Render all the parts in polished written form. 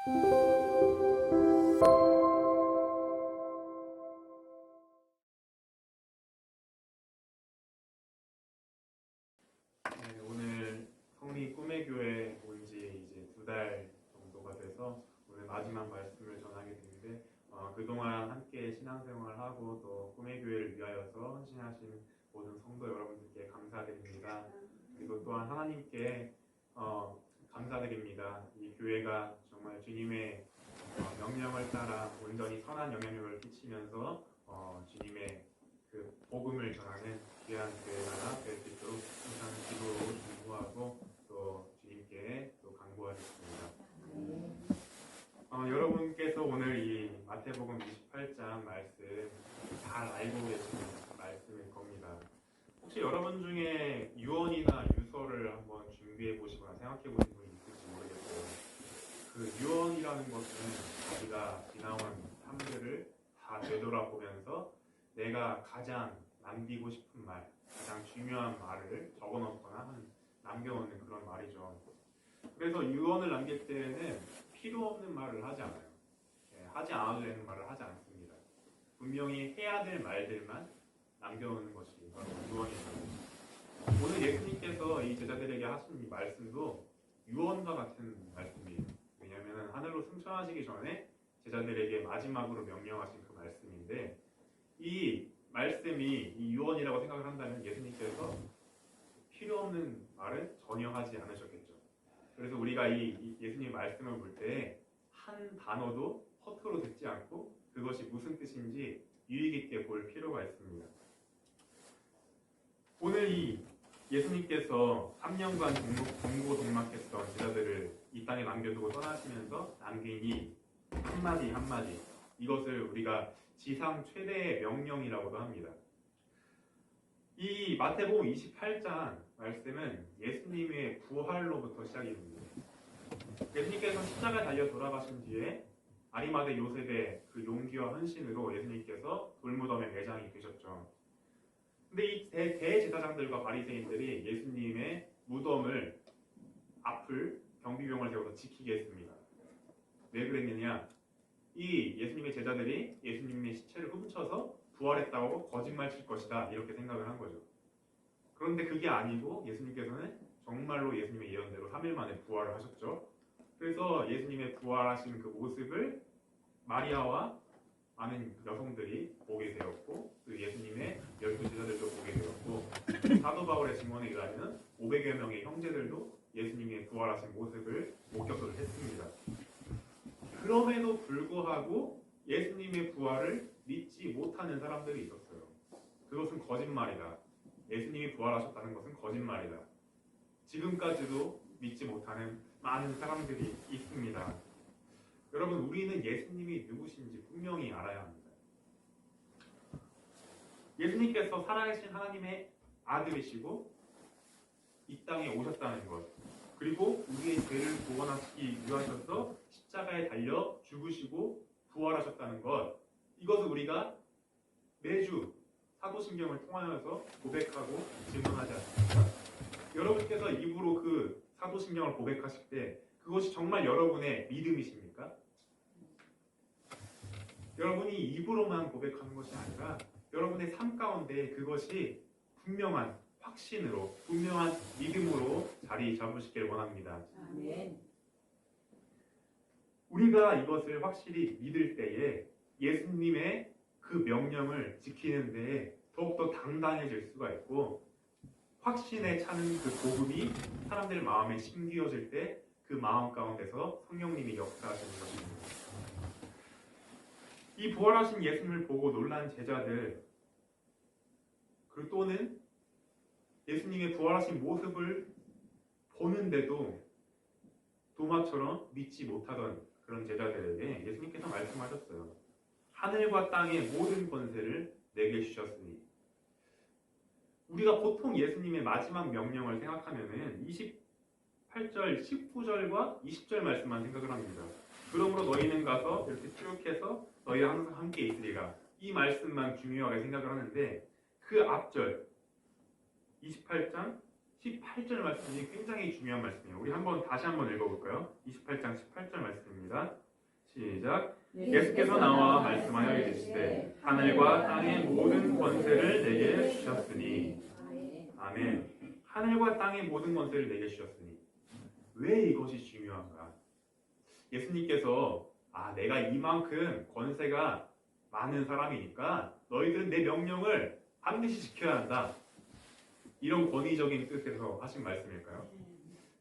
네, 오늘 성리 꿈의 교회 온 지 이제 2달 정도가 돼서 오늘 마지막 말씀을 전하게 되는데 그동안 함께 신앙생활하고 또 꿈의 교회를 위하여서 헌신하신 모든 성도 여러분들께 감사드립니다. 그리고 또한 하나님께 감사드립니다. 이 교회가 정말 주님의 명령을 따라 온전히 선한 영향력을 끼치면서 주님의 그 복음을 전하는 귀한 교회가 될 수 있도록 항상 기도로 중보하고 또 주님께 또 간구하겠습니다. 여러분께서 오늘 이 마태복음 28장 말씀 잘 알고 계시는 말씀일 겁니다. 혹시 여러분 중에 유언이나 유서를 한번 준비해 보시거나 생각해 보신 분이 있을지 모르겠어요. 그 유언이라는 것은 자기가 지나온 삶들을 다 되돌아보면서 내가 가장 남기고 싶은 말, 가장 중요한 말을 적어놓거나 남겨놓는 그런 말이죠. 그래서 유언을 남길 때에는 필요 없는 말을 하지 않아요. 하지 않아도 되는 말을 하지 않습니다. 분명히 해야 될 말들만 남겨놓는 것이 바로 유언입니다. 오늘 예수님께서 이 제자들에게 하신 이 말씀도 유언과 같은 말씀이에요. 왜냐하면 하늘로 승천하시기 전에 제자들에게 마지막으로 명령하신 그 말씀인데 이 말씀이 이 유언이라고 생각을 한다면 예수님께서 필요 없는 말은 전혀 하지 않으셨겠죠. 그래서 우리가 이 예수님 말씀을 볼 때 한 단어도 허투루 듣지 않고 그것이 무슨 뜻인지 유익 있게 볼 필요가 있습니다. 오늘 이 예수님께서 3년간 동고동락했던 제자들을 이 땅에 남겨두고 떠나시면서 남긴 이 한마디 한마디, 이것을 우리가 지상 최대의 명령이라고도 합니다. 이 마태복음 28장 말씀은 예수님의 부활로부터 시작입니다. 예수님께서 십자가에 달려 돌아가신 뒤에 아리마대 요셉의 그 용기와 헌신으로 예수님께서 돌무덤에 매장이 되셨죠. 근데 이 대제사장들과 바리새인들이 예수님의 무덤을 앞을 경비병을 세워서 지키게 했습니다. 왜 그랬느냐? 이 예수님의 제자들이 예수님의 시체를 훔쳐서 부활했다고 거짓말 칠 것이다 이렇게 생각을 한 거죠. 그런데 그게 아니고 예수님께서는 정말로 예수님의 예언대로 3일 만에 부활을 하셨죠. 그래서 예수님의 부활하신 그 모습을 마리아와 많은 여성들이 보게 되었고 그 예수님의 12제자들도 보게 되었고 사도 바울의 증언에 의하면 500여 명의 형제들도 예수님의 부활하신 모습을 목격을 했습니다. 그럼에도 불구하고 예수님의 부활을 믿지 못하는 사람들이 있었어요. 그것은 거짓말이다. 예수님이 부활하셨다는 것은 거짓말이다. 지금까지도 믿지 못하는 많은 사람들이 있습니다. 여러분, 우리는 예수님이 누구신지 분명히 알아야 합니다. 예수님께서 살아계신 하나님의 아들이시고 이 땅에 오셨다는 것, 그리고 우리의 죄를 구원하시기 위하셔서 십자가에 달려 죽으시고 부활하셨다는 것, 이것을 우리가 매주 사도신경을 통하여서 고백하고 증언하지 않습니까? 여러분께서 입으로 그 사도신경을 고백하실 때 그것이 정말 여러분의 믿음이십니까? 여러분이 입으로만 고백하는 것이 아니라 여러분의 삶 가운데 그것이 분명한 확신으로, 분명한 믿음으로 자리 잡으시길 원합니다. 아멘. 우리가 이것을 확실히 믿을 때에 예수님의 그 명령을 지키는 데에 더욱더 당당해질 수가 있고 확신에 차는 그 복음이 사람들 마음에 심기어질 때 그 마음 가운데서 성령님이 역사하시는 것입니다. 이 부활하신 예수님을 보고 놀란 제자들, 그리고 또는 예수님의 부활하신 모습을 보는데도 도마처럼 믿지 못하던 그런 제자들에게 예수님께서 말씀하셨어요. 하늘과 땅의 모든 권세를 내게 주셨으니. 우리가 보통 예수님의 마지막 명령을 생각하면은 28절, 19절과 20절 말씀만 생각을 합니다. 그러므로 너희는 가서 이렇게 쭉 해서 너희와 항상 함께 있으리라. 이 말씀만 중요하게 생각을 하는데 그 앞절 28장 18절 말씀이 굉장히 중요한 말씀이에요. 우리 다시 한번 읽어볼까요? 28장 18절 말씀입니다. 읽겠습니다. 시작. 예수께서 나와 말씀하여 이르시되 하늘과 땅의 모든 권세를 내게 주셨으니. 아멘. 하늘과 땅의 모든 권세를 내게 주셨으니. 왜 이것이 중요한가? 예수님께서 내가 이만큼 권세가 많은 사람이니까 너희들은 내 명령을 반드시 지켜야 한다. 이런 권위적인 뜻에서 하신 말씀일까요?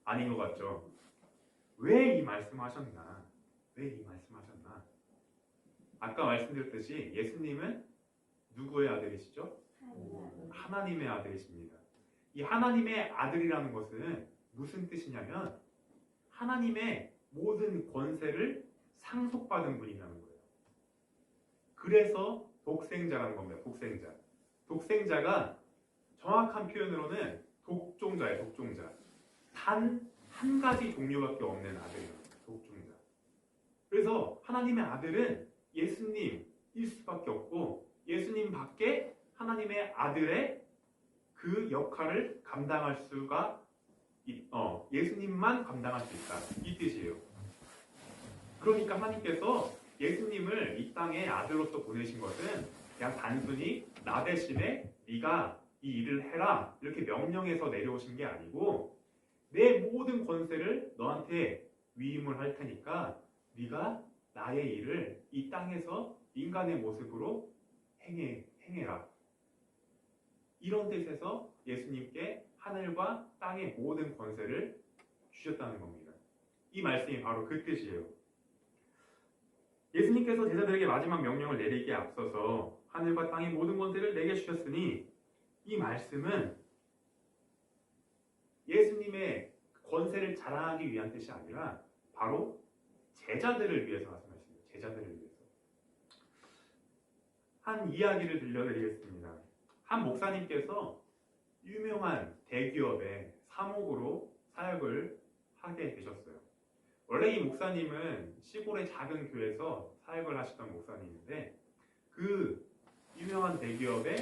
아닌 것 같죠? 왜 이 말씀하셨나? 왜 이 말씀하셨나? 아까 말씀드렸듯이 예수님은 누구의 아들이시죠? 하나님의 아들이십니다. 이 하나님의 아들이라는 것은 무슨 뜻이냐면 하나님의 모든 권세를 상속받은 분이라는 거예요. 그래서 독생자라는 겁니다. 독생자. 독생자가 정확한 표현으로는 독종자예요. 독종자. 단 한 가지 종류밖에 없는 아들이에요. 독종자. 그래서 하나님의 아들은 예수님일 수밖에 없고 예수님 밖에 하나님의 아들의 그 역할을 감당할 수가 예수님만 감당할 수 있다. 이 뜻이에요. 그러니까 하나님께서 예수님을 이 땅에 아들로서 보내신 것은 그냥 단순히 나 대신에 네가 이 일을 해라 이렇게 명령해서 내려오신 게 아니고 내 모든 권세를 너한테 위임을 할 테니까 네가 나의 일을 이 땅에서 인간의 모습으로 행해라. 이런 뜻에서 예수님께 하늘과 땅의 모든 권세를 주셨다는 겁니다. 이 말씀이 바로 그 뜻이에요. 예수님께서 제자들에게 마지막 명령을 내리기에 앞서서 하늘과 땅의 모든 권세를 내게 주셨으니 이 말씀은 예수님의 권세를 자랑하기 위한 뜻이 아니라 바로 제자들을 위해서 하신 말씀이에요. 제자들을 위해서. 한 이야기를 들려드리겠습니다. 한 목사님께서 유명한 대기업의 사목으로 사역을 하게 되셨어요. 원래 이 목사님은 시골의 작은 교회에서 사역을 하시던 목사님인데 그 유명한 대기업의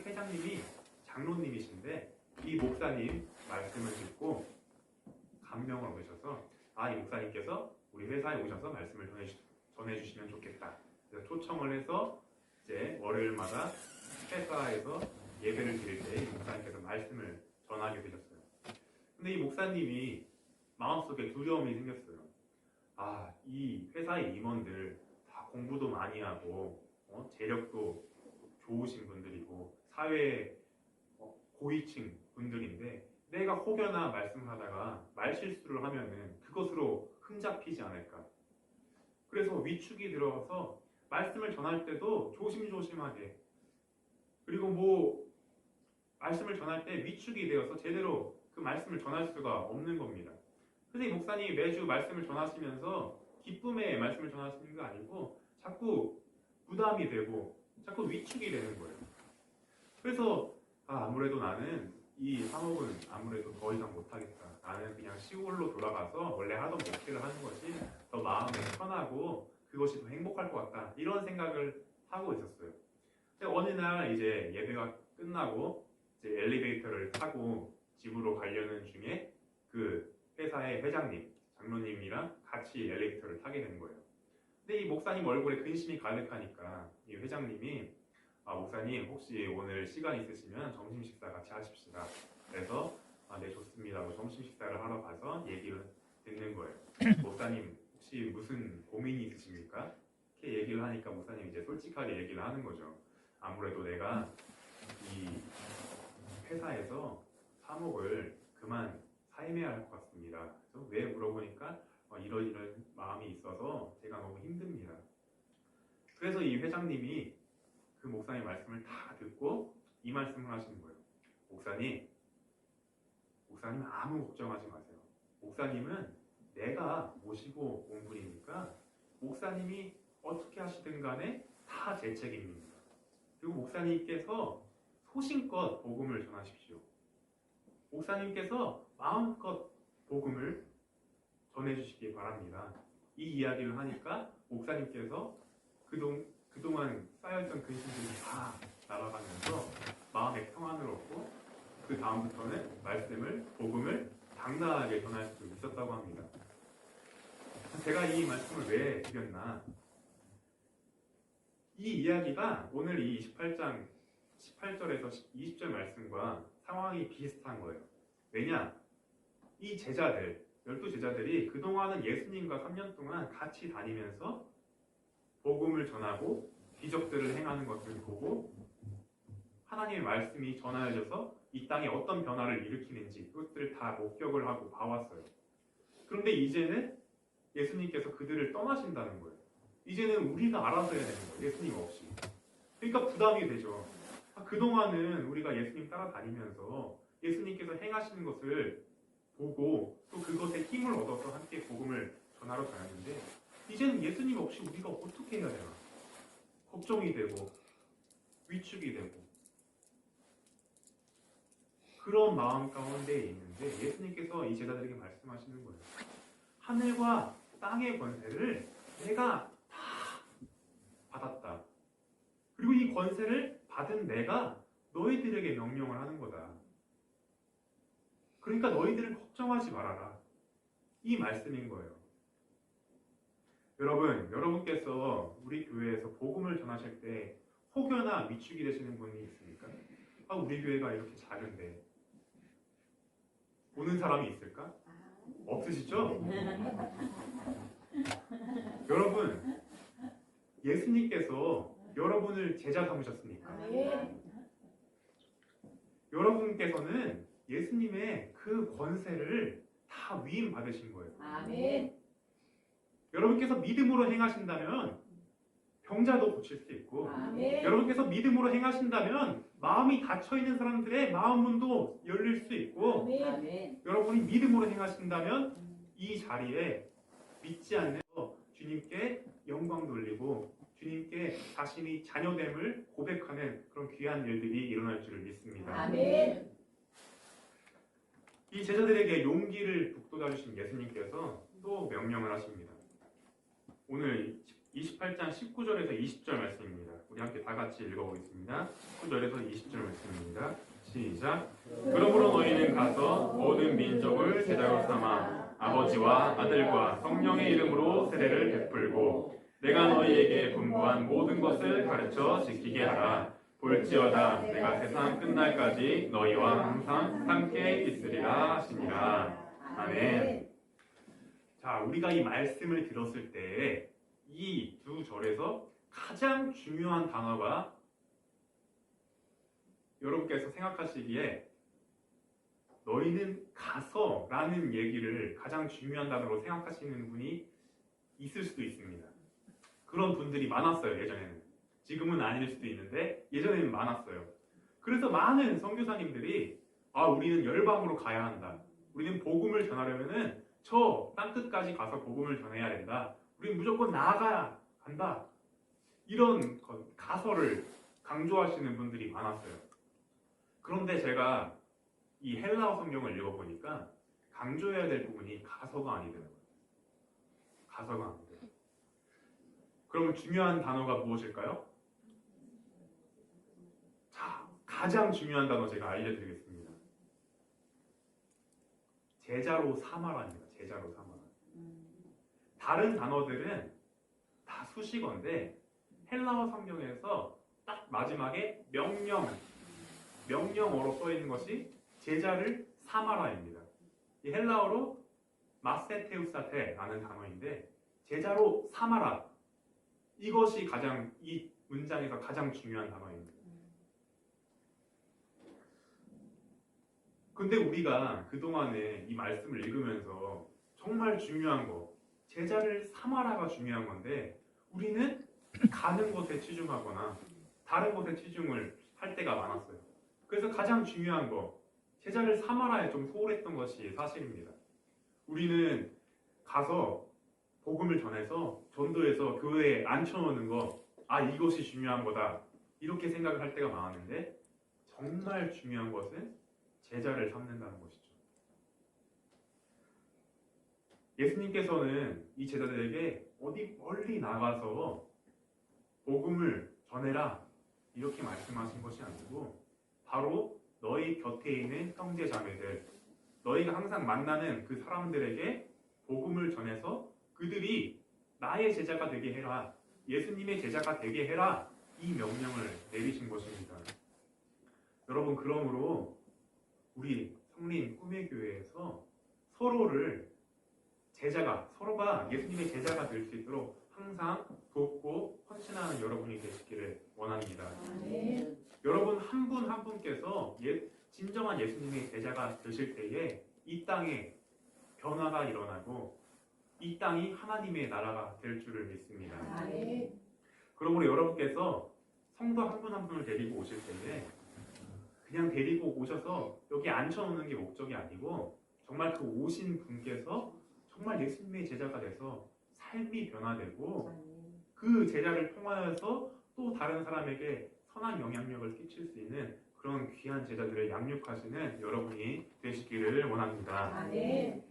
회장님이 장로님이신데 이 목사님 말씀을 듣고 감명을 얻으셔서 이 목사님께서 우리 회사에 오셔서 말씀을 전해주시면 좋겠다. 그래서 초청을 해서 이제 월요일마다 회사에서 예배를 드릴 때 이 목사님께서 말씀을 전하게 되셨어요. 근데 이 목사님이 마음속에 두려움이 생겼어요. 이 회사의 임원들 다 공부도 많이 하고 재력도 좋으신 분들이고 사회의 고위층 분들인데 내가 혹여나 말씀하다가 말실수를 하면은 그것으로 흠잡히지 않을까. 그래서 위축이 들어서 말씀을 전할 때도 조심조심하게 그리고 말씀을 전할 때 위축이 되어서 제대로 그 말씀을 전할 수가 없는 겁니다. 그래서 이 목사님이 매주 말씀을 전하시면서 기쁨의 말씀을 전하시는 게 아니고 자꾸 부담이 되고 자꾸 위축이 되는 거예요. 그래서 아무래도 나는 이 사목은 아무래도 더 이상 못하겠다. 나는 그냥 시골로 돌아가서 원래 하던 목회를 하는 것이 더 마음에 편하고 그것이 더 행복할 것 같다. 이런 생각을 하고 있었어요. 근데 어느 날 이제 예배가 끝나고 이제 엘리베이터를 타고 집으로 가려는 중에 그 회사의 회장님, 장로님이랑 같이 엘리베이터를 타게 된 거예요. 근데 이 목사님 얼굴에 근심이 가득하니까 이 회장님이 목사님 혹시 오늘 시간 있으시면 점심 식사 같이 하십시다. 그래서 네 좋습니다 하고 점심 식사를 하러 가서 얘기를 듣는 거예요. 목사님 혹시 무슨 고민이 있으십니까? 이렇게 얘기를 하니까 목사님 이제 솔직하게 얘기를 하는 거죠. 아무래도 내가 이 회사에서 사목을 그만 사임해야 할 것 같습니다. 그래서 왜 물어보니까 이런 마음이 있어서 제가 너무 힘듭니다. 그래서 이 회장님이 그 목사님 말씀을 다 듣고 이 말씀을 하시는 거예요. 목사님 아무 걱정하지 마세요. 목사님은 내가 모시고 온 분이니까 목사님이 어떻게 하시든 간에 다 제 책임입니다. 그리고 목사님께서 소신껏 복음을 전하십시오. 목사님께서 마음껏 복음을 전해주시기 바랍니다. 이 이야기를 하니까 목사님께서 그동안 쌓여있던 근심들이 다 날아가면서 마음의 평안을 얻고 그 다음부터는 복음을 당당하게 전할 수 있었다고 합니다. 제가 이 말씀을 왜 드렸나? 이 이야기가 오늘 이 28장 18절에서 20절 말씀과 상황이 비슷한 거예요. 왜냐? 이 제자들, 12제자들이 그동안은 예수님과 3년 동안 같이 다니면서 복음을 전하고 기적들을 행하는 것을 보고 하나님의 말씀이 전하여져서 이 땅에 어떤 변화를 일으키는지 그것들을 다 목격을 하고 봐왔어요. 그런데 이제는 예수님께서 그들을 떠나신다는 거예요. 이제는 우리가 알아서 해야 되는 거예요. 예수님 없이. 그러니까 부담이 되죠. 그동안은 우리가 예수님 따라다니면서 예수님께서 행하시는 것을 보고 또 그것에 힘을 얻어서 함께 복음을 전하러 다녔는데 이제는 예수님 없이 우리가 어떻게 해야 되나 걱정이 되고 위축이 되고 그런 마음 가운데 있는데 예수님께서 이 제자들에게 말씀하시는 거예요. 하늘과 땅의 권세를 내가 다 받았다. 그리고 이 권세를 받은 내가 너희들에게 명령을 하는 거다. 그러니까 너희들은 걱정하지 말아라. 이 말씀인 거예요. 여러분께서 우리 교회에서 복음을 전하실 때 혹여나 위축이 되시는 분이 있습니까? 우리 교회가 이렇게 작은데 오는 사람이 있을까? 없으시죠? 여러분, 예수님께서 여러분을 제자 삼으셨습니까? 여러분께서는 예수님의 그 권세를 다 위임 받으신 거예요. 아멘. 여러분께서 믿음으로 행하신다면 병자도 고칠 수 있고 아멘. 여러분께서 믿음으로 행하신다면 마음이 닫혀있는 사람들의 마음 문도 열릴 수 있고 아멘. 여러분이 믿음으로 행하신다면 이 자리에 믿지 않는 주님께 영광 돌리고 주님께 자신이 자녀됨을 고백하는 그런 귀한 일들이 일어날 줄을 믿습니다. 아멘. 이 제자들에게 용기를 북돋아 주신 예수님께서 또 명령을 하십니다. 오늘 28장 19절에서 20절 말씀입니다. 우리 함께 다 같이 읽어보겠습니다. 19절에서 20절 말씀입니다. 시작. 그러므로 너희는 가서 모든 민족을 제자로 삼아 아버지와 아들과 성령의 이름으로 세례를 베풀고 내가 너희에게 분부한 모든 것을 가르쳐 지키게 하라. 볼지어다 내가 세상 끝날까지 너희와 항상 함께 있으리라 하시니라. 아멘. 자, 우리가 이 말씀을 들었을 때 이 두 절에서 가장 중요한 단어가 여러분께서 생각하시기에 너희는 가서 라는 얘기를 가장 중요한 단어로 생각하시는 분이 있을 수도 있습니다. 그런 분들이 많았어요. 예전에는. 지금은 아닐 수도 있는데 예전에는 많았어요. 그래서 많은 선교사님들이 우리는 열방으로 가야 한다. 우리는 복음을 전하려면은 저 땅끝까지 가서 복음을 전해야 된다. 우리는 무조건 나아가야 한다. 이런 가설을 강조하시는 분들이 많았어요. 그런데 제가 이 헬라어 성경을 읽어보니까 강조해야 될 부분이 가서가 아니더라고요. 가서가 아니더라고요. 그러면 중요한 단어가 무엇일까요? 자, 가장 중요한 단어 제가 알려드리겠습니다. 제자로 삼아라입니다. 제자로 삼아라. 다른 단어들은 다 수식어인데 헬라어 성경에서 딱 마지막에 명령어로 써 있는 것이 제자를 삼아라입니다. 이 헬라어로 마세테우사테라는 단어인데 제자로 삼아라. 이것이 이 문장에서 가장 중요한 단어입니다. 근데 우리가 그동안에 이 말씀을 읽으면서 정말 중요한 거, 제자를 삼아라가 중요한 건데 우리는 가는 것에 치중하거나 다른 것에 치중을 할 때가 많았어요. 그래서 가장 중요한 거, 제자를 삼아라에 좀 소홀했던 것이 사실입니다. 우리는 가서 복음을 전해서 전도해서 교회에 앉혀놓는 거, 이것이 중요한 거다. 이렇게 생각을 할 때가 많았는데 정말 중요한 것은 제자를 삼는다는 것이죠. 예수님께서는 이 제자들에게 어디 멀리 나가서 복음을 전해라 이렇게 말씀하신 것이 아니고 바로 너희 곁에 있는 형제 자매들, 너희가 항상 만나는 그 사람들에게 복음을 전해서 그들이 나의 제자가 되게 해라. 예수님의 제자가 되게 해라. 이 명령을 내리신 것입니다. 여러분, 그러므로 우리 성린 꿈의 교회에서 서로가 예수님의 제자가 될 수 있도록 항상 돕고 헌신하는 여러분이 되시기를 원합니다. 네. 여러분 한 분 한 분께서 진정한 예수님의 제자가 되실 때에 이 땅에 변화가 일어나고 이 땅이 하나님의 나라가 될 줄을 믿습니다. 네. 그러므로 여러분께서 성도 한 분 한 분을 데리고 오실 때에 그냥 데리고 오셔서 여기 앉혀놓는 게 목적이 아니고 정말 그 오신 분께서 정말 예수님의 제자가 돼서 삶이 변화되고 그 제자를 통하여서 또 다른 사람에게 선한 영향력을 끼칠 수 있는 그런 귀한 제자들을 양육하시는 여러분이 되시기를 원합니다. 네.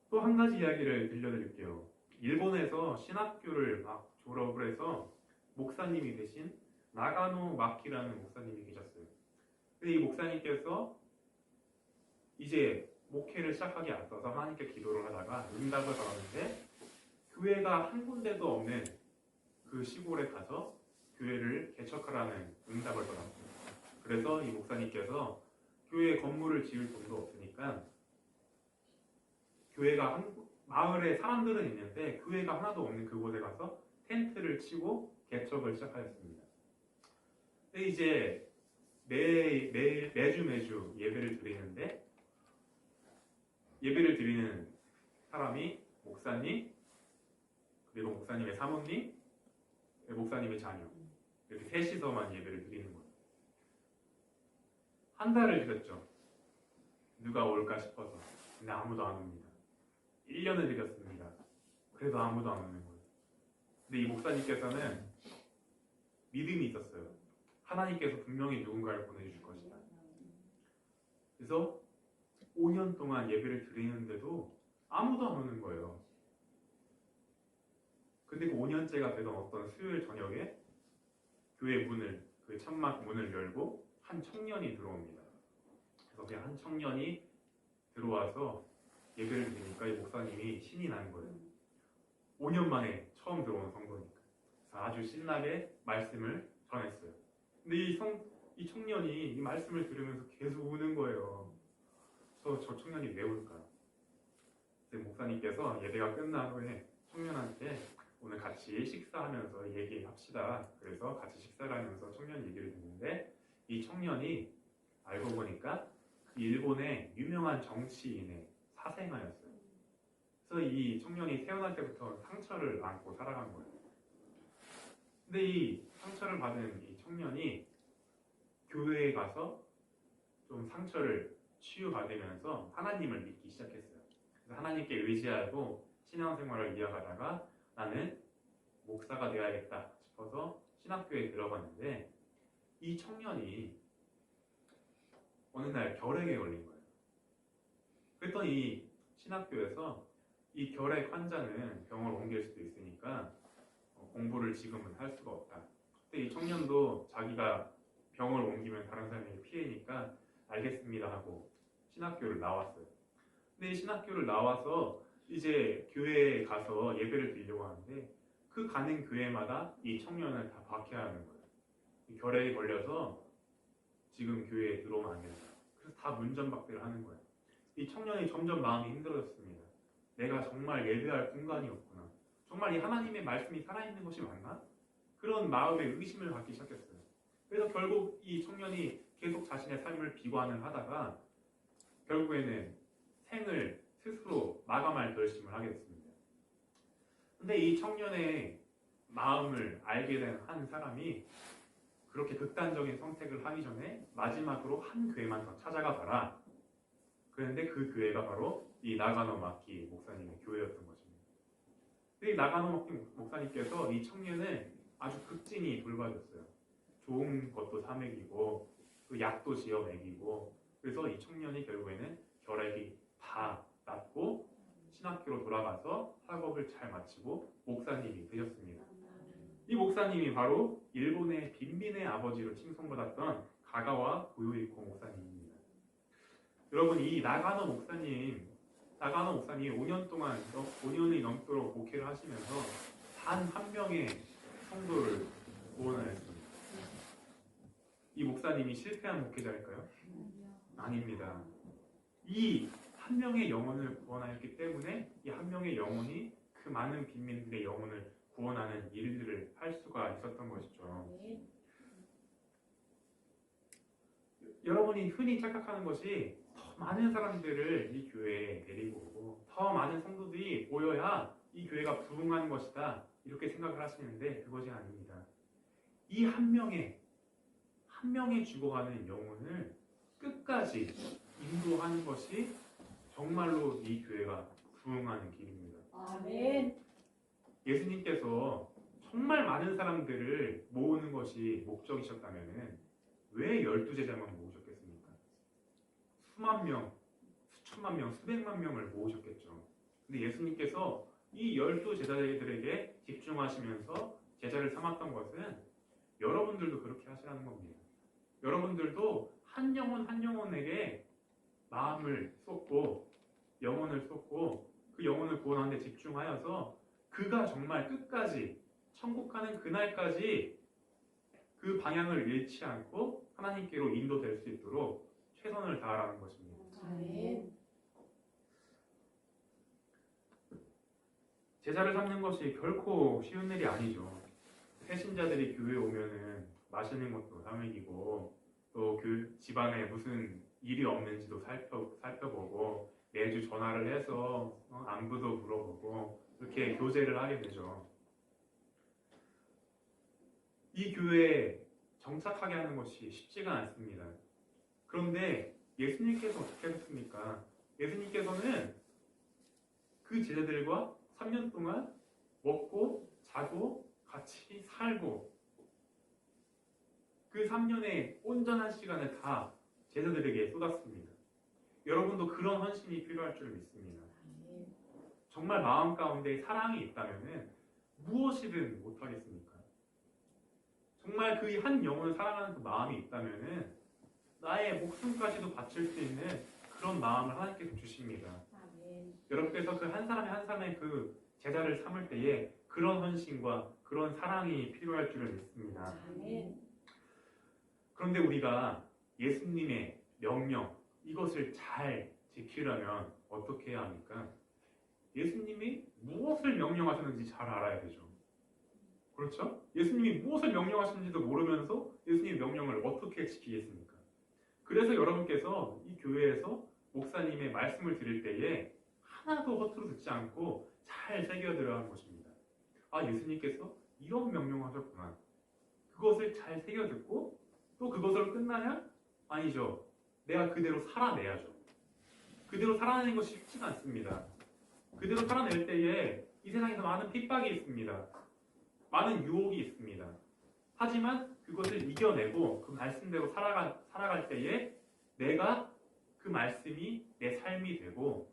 또 한 가지 이야기를 들려드릴게요. 일본에서 신학교를 막 졸업을 해서 목사님이 되신 나가노 마키라는 목사님이 계셨어요. 근데 이 목사님께서 이제 목회를 시작하기 앞서서 하나님께 기도를 하다가 응답을 받았는데 교회가 한 군데도 없는 그 시골에 가서 교회를 개척하라는 응답을 받았어요. 그래서 이 목사님께서 교회 건물을 지을 돈도 없으니까 교회가 마을에 사람들은 있는데 교회가 하나도 없는 그곳에 가서 텐트를 치고 개척을 시작하였습니다. 근데 이제 매주 예배를 드리는데 예배를 드리는 사람이 목사님, 그리고 목사님의 사모님, 목사님의 자녀 이렇게 셋이서만 예배를 드리는 거예요. 한 달을 드렸죠. 누가 올까 싶어서. 근데 아무도 안 옵니다. 1년을 드렸습니다. 그래도 아무도 안 오는 거예요. 근데 이 목사님께서는 믿음이 있었어요. 하나님께서 분명히 누군가를 보내주실 것이다. 그래서 5년 동안 예배를 드리는데도 아무도 안 오는 거예요. 근데 그 5년째가 되던 어떤 수요일 저녁에 교회 문을, 그 천막 문을 열고 한 청년이 들어옵니다. 그래서 그냥 한 청년이 들어와서 예배를 드리니까 이 목사님이 신이 난 거예요. 5년 만에 처음 들어온 성도니까. 그래서 아주 신나게 말씀을 전했어요. 근데 이 청년이 이 말씀을 들으면서 계속 우는 거예요. 저 청년이 왜 울까? 목사님께서 예배가 끝난 후에 청년한테 오늘 같이 식사하면서 얘기합시다. 그래서 같이 식사를 하면서 청년 얘기를 듣는데 이 청년이 알고 보니까 그 일본의 유명한 정치인의 사생아였어요. 그래서 이 청년이 태어날 때부터 상처를 안고 살아간 거예요. 근데 이 상처를 받은 이 청년이 교회에 가서 좀 상처를 치유받으면서 하나님을 믿기 시작했어요. 그래서 하나님께 의지하고 신앙생활을 이어가다가 나는 목사가 되어야겠다 싶어서 신학교에 들어갔는데 이 청년이 어느 날 결핵에 걸린 거예요. 그랬더니 이 신학교에서 이 결핵 환자는 병을 옮길 수도 있으니까 공부를 지금은 할 수가 없다. 근데 이 청년도 자기가 병을 옮기면 다른 사람에게 피해니까 알겠습니다 하고 신학교를 나왔어요. 근데 이 신학교를 나와서 이제 교회에 가서 예배를 드리려고 하는데 그 가는 교회마다 이 청년을 다 박해하는 거예요. 이 결핵에 걸려서 지금 교회에 들어오면 안 된다. 그래서 다 문전박대를 하는 거예요. 이 청년이 점점 마음이 힘들어졌습니다. 내가 정말 예배할 공간이 없구나. 정말 이 하나님의 말씀이 살아있는 것이 맞나? 그런 마음에 의심을 갖기 시작했어요. 그래서 결국 이 청년이 계속 자신의 삶을 비관을 하다가 결국에는 생을 스스로 마감할 결심을 하게 됐습니다. 근데 이 청년의 마음을 알게 된 한 사람이 그렇게 극단적인 선택을 하기 전에 마지막으로 한 교회만 더 찾아가 봐라. 그런데 그 교회가 바로 이 나가노 마키 목사님의 교회였던 것입니다. 근데 이 나가노 마키 목사님께서 이 청년을 아주 극진히 돌봐줬어요. 좋은 것도 사 먹이고 또 약도 지어 먹이고 그래서 이 청년이 결국에는 결핵이 다 낫고 신학교로 돌아가서 학업을 잘 마치고 목사님이 되셨습니다. 이 목사님이 바로 일본의 빈민의 아버지로 칭송받았던 가가와 고요이코 목사님입니다. 여러분 이 나가노 목사님 5년이 넘도록 목회를 하시면서 단 한 명의 성도를 구원하였습니다. 이 목사님이 실패한 목회자일까요? 아닙니다. 이 한 명의 영혼을 구원하였기 때문에 이 한 명의 영혼이 그 많은 빈민들의 영혼을 구원하는 일들을 할 수가 있었던 것이죠. 여러분이 흔히 착각하는 것이 더 많은 사람들을 이 교회에 데리고 오고 더 많은 성도들이 모여야 이 교회가 부흥하는 것이다 이렇게 생각을 하시는데 그것이 아닙니다. 이 한 명의 죽어가는 영혼을 끝까지 인도하는 것이 정말로 이 교회가 부흥하는 길입니다. 아멘. 예수님께서 정말 많은 사람들을 모으는 것이 목적이셨다면 왜 12제자만 모으셨겠습니까? 수만 명, 수천만 명, 수백만 명을 모으셨겠죠. 근데 예수님께서 이 12제자들에게 집중하시면서 제자를 삼았던 것은 여러분들도 그렇게 하시라는 겁니다. 여러분들도 한 영혼에게 마음을 쏟고 영혼을 쏟고 그 영혼을 구원하는 데 집중하여서 그가 정말 끝까지 천국 가는 그날까지 그 방향을 잃지 않고 하나님께로 인도될 수 있도록 최선을 다하라는 것입니다. 아멘. 제자를 삼는 것이 결코 쉬운 일이 아니죠. 새신자들이 교회에 오면은 마시는 것도 사먹이고 또 그 집안에 무슨 일이 없는지도 살펴보고 매주 전화를 해서 안부도 물어보고 이렇게 교제를 하게 되죠. 이 교회에 정착하게 하는 것이 쉽지가 않습니다. 그런데 예수님께서 어떻게 하셨습니까? 예수님께서는 그 제자들과 3년 동안 먹고 자고 같이 살고 그 3년의 온전한 시간을 다 제자들에게 쏟았습니다. 여러분도 그런 헌신이 필요할 줄 믿습니다. 정말 마음 가운데 사랑이 있다면 무엇이든 못하겠습니까? 정말 그 한 영혼을 사랑하는 그 마음이 있다면 나의 목숨까지도 바칠 수 있는 그런 마음을 하나님께서 주십니다. 여러분께서 그 한 사람의 그 제자를 삼을 때에 그런 헌신과 그런 사랑이 필요할 줄을 믿습니다. 그런데 우리가 예수님의 명령 이것을 잘 지키려면 어떻게 해야 합니까? 예수님이 무엇을 명령하셨는지 잘 알아야 되죠. 그렇죠? 예수님이 무엇을 명령하셨는지도 모르면서 예수님의 명령을 어떻게 지키겠습니까? 그래서 여러분께서 이 교회에서 목사님의 말씀을 드릴 때에 하나도 허투루 듣지 않고 잘 새겨들어야 하는 것입니다. 아, 예수님께서 이런 명령하셨구나. 그것을 잘 새겨듣고 또 그것으로 끝나냐? 아니죠. 내가 그대로 살아내야죠. 그대로 살아내는 것이 쉽지가 않습니다. 그대로 살아낼 때에 이 세상에서 많은 핍박이 있습니다. 많은 유혹이 있습니다. 하지만 그것을 이겨내고 그 말씀대로 살아갈 때에 내가 그 말씀이 내 삶이 되고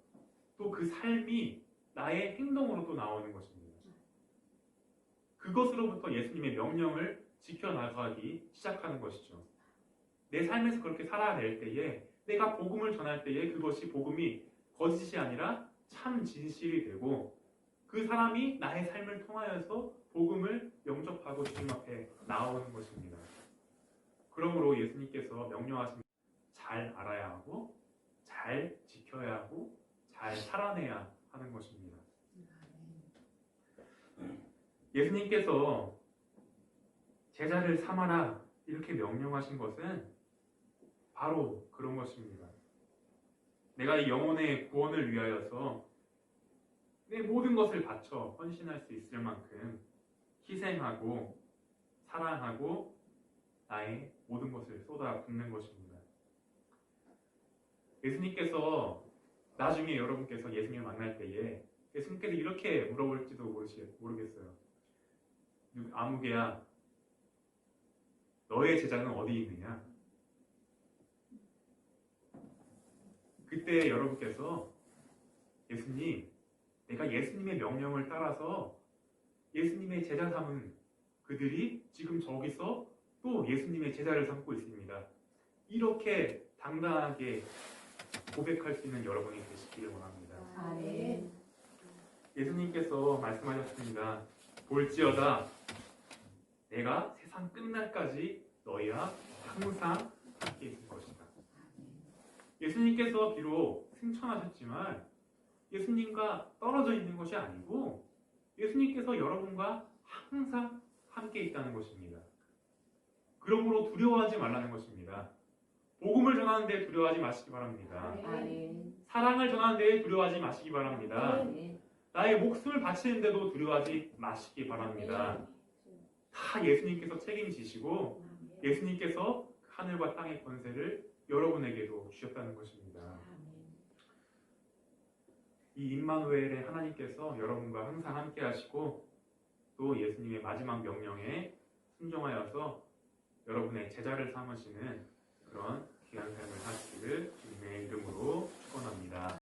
또 그 삶이 나의 행동으로 또 나오는 것입니다. 그것으로부터 예수님의 명령을 지켜나가기 시작하는 것이죠. 내 삶에서 그렇게 살아낼 때에 내가 복음을 전할 때에 그것이 복음이 거짓이 아니라 참 진실이 되고 그 사람이 나의 삶을 통하여서 복음을 영접하고 주님 앞에 나오는 것입니다. 그러므로 예수님께서 명령하신 잘 알아야 하고 잘 지켜야 하고 잘 살아내야 하는 것입니다. 예수님께서 제자를 삼아라 이렇게 명령하신 것은 바로 그런 것입니다. 내가 이 영혼의 구원을 위하여서 내 모든 것을 바쳐 헌신할 수 있을 만큼 희생하고 사랑하고 나의 모든 것을 쏟아 붓는 것입니다. 예수님께서 나중에 여러분께서 예수님을 만날 때에 예수님께서 이렇게 물어볼지도 모르겠어요. 아무개야, 너의 제자는 어디 있느냐? 그때 여러분께서 예수님, 내가 예수님의 명령을 따라서 예수님의 제자 삼은 그들이 지금 저기서 또 예수님의 제자를 삼고 있습니다. 이렇게 당당하게 고백할 수 있는 여러분이 되시기를 원합니다. 아멘. 예수님께서 말씀하셨습니다. 볼지어다 내가 세상 끝날까지 너희와 항상 함께 있을 것이다. 예수님께서 비록 승천하셨지만 예수님과 떨어져 있는 것이 아니고 예수님께서 여러분과 항상 함께 있다는 것입니다. 그러므로 두려워하지 말라는 것입니다. 복음을 전하는 데 두려워하지 마시기 바랍니다. 아멘. 사랑을 전하는 데 두려워하지 마시기 바랍니다. 아멘. 나의 목숨을 바치는데도 두려워하지 마시기 바랍니다. 다 예수님께서 책임지시고 예수님께서 하늘과 땅의 권세를 여러분에게도 주셨다는 것입니다. 이 임마누엘의 하나님께서 여러분과 항상 함께 하시고 또 예수님의 마지막 명령에 순종하여서 여러분의 제자를 삼으시는 그런 귀한 삶을 사시기를 주님의 이름으로 축원합니다.